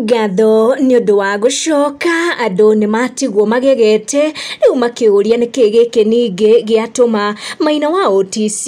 Ngatho nĩ ũndũ wa gũcoka andũ nĩ matigwo magegete rĩu makĩũria nĩkĩ gĩkĩ ningĩ gĩatũma Maina wa OTC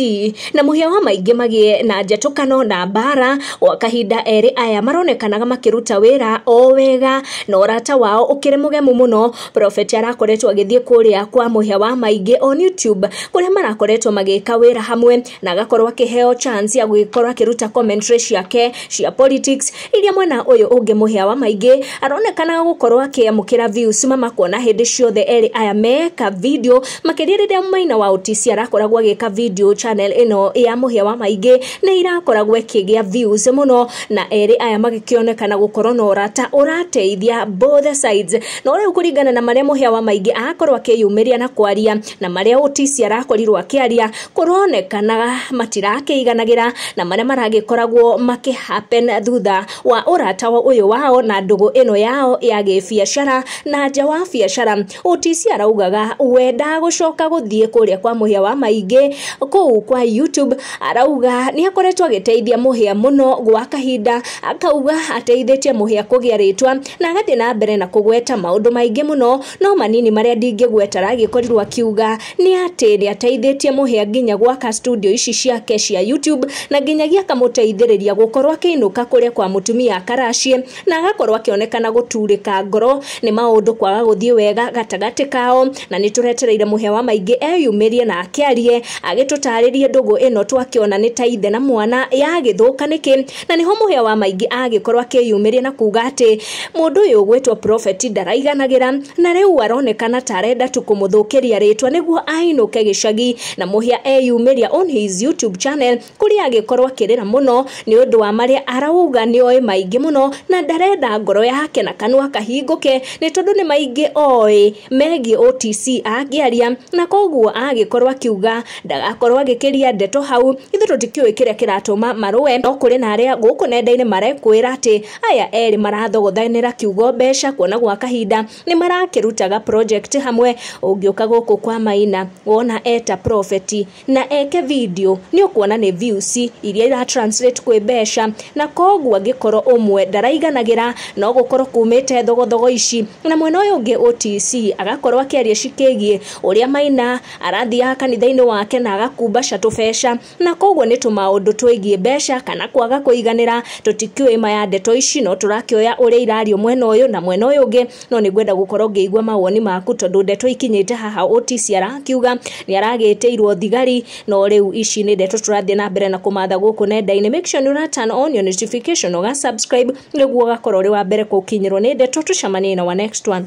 na mũhĩa wa maingĩ magĩe na njatũkano na mbara gwa kahinda erĩ aya maronekanaga makĩruta wĩra o wega na ũrata wao ũkĩrĩ mũgemu mũno. Prophet arakoretwo agĩthiĩ kũrĩa kwa mũhĩa wa maingĩ on YouTube kũrĩa marakoretwo magĩka wĩra hamwe na agakorwo akĩheo chance ya gũgĩkorwo akĩruta commentary ciake cia politics iria mwena ũyũ ũngĩ mũhĩa wa maingĩ aronekana gũkorwo akĩamũkĩra views mama kuona hĩndĩ ciothe erĩ aya meka video makĩria rĩrĩa Maina wa OTC arakoragwo agĩka video channel ĩno ya mũhĩa wa maingĩ na irakoragwo ĩkĩgĩa views mũno na erĩ aya magĩkĩonekana gũkorwo na ũrata ũrateithia both sides. No rĩu kũringana na marĩa mũhĩa wa maingĩ akorwo akĩyumĩria na kwaria na marĩa OTC arakorirwo akĩaria kũronekana matirakĩiganagĩra na marĩa maragĩkoragwo makĩhappen thutha wa ũrata wa ũyũ wao na ndũgũ ĩno yao ya gĩbiacara na nja wa biacara. OTC araugaga wenda gũcoka gũthiĩ kũrĩa kwa mũhĩa wa maingĩ kũu kwa YouTube, arauga nĩ akoretwo agĩteithia mũhĩa mũno gwa kahinda, akauga ateithĩtie mũhĩa kũgĩa rĩtwa na agathiĩ na mbere na kũgweta maũndũ maingĩ mũno, no manini marĩa ndingĩgweta aragĩkorirwo akiuga nĩ atĩ nĩ ateithĩtie mũhĩa nginya gwaka studio ici ciake cia YouTube na nginyagia akamũteithĩrĩria gũkorwo akĩinũka kũrĩa kwa mũtumia Karaci na agakorwo akĩonekana gũturĩka ngoro nĩ maũndũ kwaga gũthiĩ wega gatagatĩ kao. Na nĩ tũretereire mũhĩa wa maingĩ eyumĩrie na akĩarie agĩtũtarĩrie ndũgũ ĩno twakĩona nĩ ta ithe na mwana yagĩthũka nĩkĩ, na nĩho mũhĩa wa maingĩ agĩkorwo akĩyumĩria na kuga atĩ mũndũ ũyũ ũgwĩtwo Prophet ndaraiganagĩra na rĩu aronekana ta arenda tu kũmũthũkĩria rĩtwa nĩguo ainũke gĩcagi. Na mũhĩa eyumĩria on his YouTube channel kũrĩa agĩkorwo akĩrĩra mũno nĩ ũndũ wa marĩa arauga nĩ oĩ maingĩ mũno na ndarenda ngoro yake na kanua kahingũke nĩ tondũ nĩ maingĩ oĩ megiĩ OTC angĩaria, na koguo agĩkorwo akiuga ndagakorwo agĩkĩria ndeto hau. Ithuĩ tũtikĩũĩ kĩrĩa kĩratũma marũe, no kũrĩ na arĩa gũkũ nenda-inĩ marekwĩra atĩ aya erĩ marathogothanĩra kiugo mbeca kuona gwa kahinda nĩ marakĩrutaga project hamwe. Ũngĩũka gũkũ kwa Maina wona eta Prophet na eke video nĩ ũkuona nĩ views iria ira translate kwĩ mbeca, na koguo angĩkorwo ũmwe ndaraiganagĩra no gũkorwo kumĩte thogothogo ici na mwena ũyũ ũngĩ OTC agakorwo akĩaria cikĩgie ũrĩa Maina arathiaga kanitha-inĩ wake na agakumbaca tũbeca, na koguo nĩ tũmaũndũ twĩgiĩ mbeca kana kwaga kũiganĩra. Tũtikĩũĩ maya ndeto ici no tũrakĩoya ũrĩa irario mwena ũyũ na mwena ũyũ ũngĩ, no nĩ ngwenda gũkorwo ngĩigua mawoni maku tondũ ndeto ikinyĩte haha OTC arakiuga nĩ aragĩtĩirwo thigari, no rĩu ici nĩ ndeto tũrathiĩ na mbere na kũmatha gũkũ nenda-inĩ. Make sure nĩ turn on your notification ũga subscribe nĩguo ũgakorwo ũrĩ wa mbere gũkinyĩrwo nĩ ndeto. Tũcemanie na wa next one.